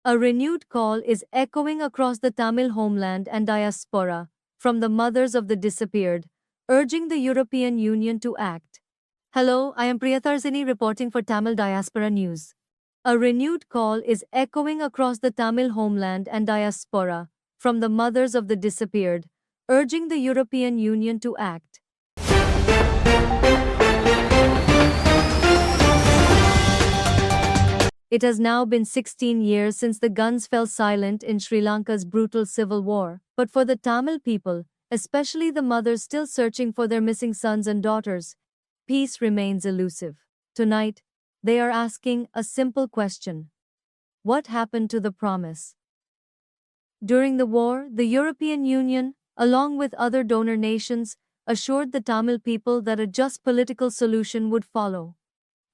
A renewed call is echoing across the Tamil homeland and diaspora, from the mothers of the disappeared, urging the European Union to act. Hello, I am Priyatharsini reporting for Tamil Diaspora News. A renewed call is echoing across the Tamil homeland and diaspora, from the mothers of the disappeared, urging the European Union to act. It has now been 16 years since the guns fell silent in Sri Lanka's brutal civil war, but for the Tamil people, especially the mothers still searching for their missing sons and daughters, peace remains elusive. Tonight, they are asking a simple question. What happened to the promise? During the war, the European Union, along with other donor nations, assured the Tamil people that a just political solution would follow.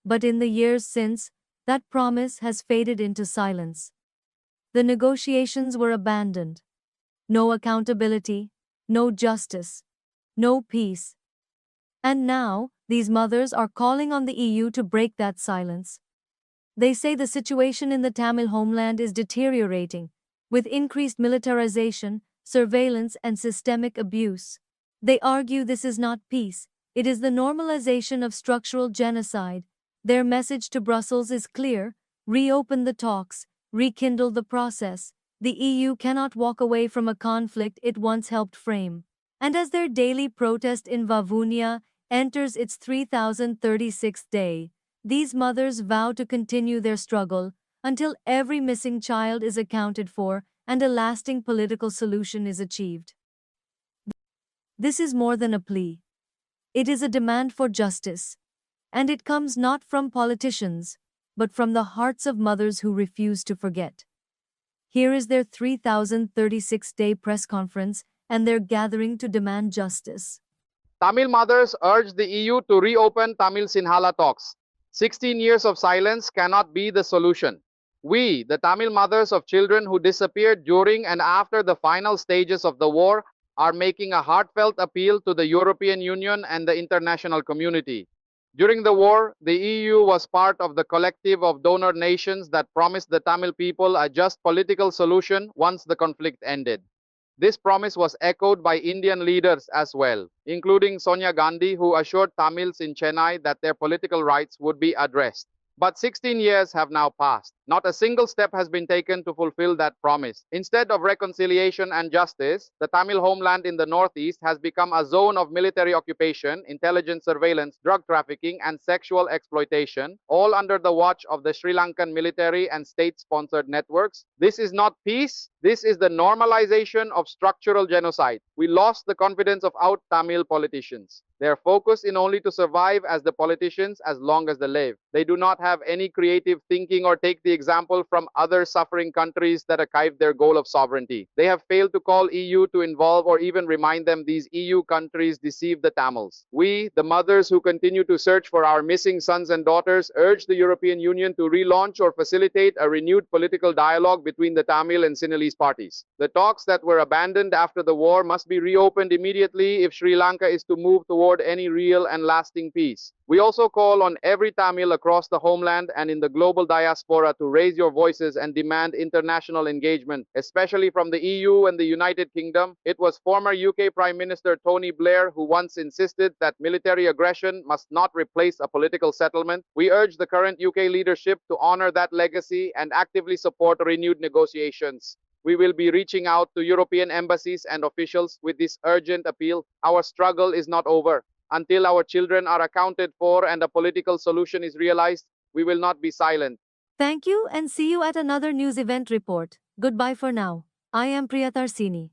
But in the years since, that promise has faded into silence. The negotiations were abandoned. No accountability, no justice, no peace. And now, these mothers are calling on the EU to break that silence. They say the situation in the Tamil homeland is deteriorating, with increased militarization, surveillance, and systemic abuse. They argue this is not peace, it is the normalization of structural genocide. Their message to Brussels is clear: reopen the talks, rekindle the process. The EU cannot walk away from a conflict it once helped frame. And as their daily protest in Vavuniya enters its 3036th day, these mothers vow to continue their struggle until every missing child is accounted for and a lasting political solution is achieved. This is more than a plea. It is a demand for justice. And it comes not from politicians, but from the hearts of mothers who refuse to forget. Here is their 3036th-day press conference, and their gathering to demand justice. Tamil mothers urge the EU to reopen Tamil-Sinhala talks. 16 years of silence cannot be the solution. We, the Tamil mothers of children who disappeared during and after the final stages of the war, are making a heartfelt appeal to the European Union and the international community. During the war, the EU was part of the collective of donor nations that promised the Tamil people a just political solution once the conflict ended. This promise was echoed by Indian leaders as well, including Sonia Gandhi, who assured Tamils in Chennai that their political rights would be addressed. But 16 years have now passed. Not a single step has been taken to fulfill that promise. Instead of reconciliation and justice, the Tamil homeland in the northeast has become a zone of military occupation, intelligence surveillance, drug trafficking, and sexual exploitation, all under the watch of the Sri Lankan military and state-sponsored networks. This is not peace. This is the normalization of structural genocide. We lost the confidence of out Tamil politicians. They are focused in only to survive as the politicians as long as they live. They do not have any creative thinking or take the example from other suffering countries that achieved their goal of sovereignty. They have failed to call EU to involve or even remind them these EU countries deceived the Tamils. We, the mothers who continue to search for our missing sons and daughters, urge the European Union to relaunch or facilitate a renewed political dialogue between the Tamil and Sinhalese parties. The talks that were abandoned after the war must be reopened immediately if Sri Lanka is to move toward any real and lasting peace. We also call on every Tamil across the homeland and in the global diaspora to raise your voices and demand international engagement, especially from the EU and the United Kingdom. It was former UK Prime Minister Tony Blair who once insisted that military aggression must not replace a political settlement. We urge the current UK leadership to honor that legacy and actively support renewed negotiations. We will be reaching out to European embassies and officials with this urgent appeal. Our struggle is not over. Until our children are accounted for and a political solution is realized, we will not be silent. Thank you and see you at another news event report. Goodbye for now. I am Priyatharsini.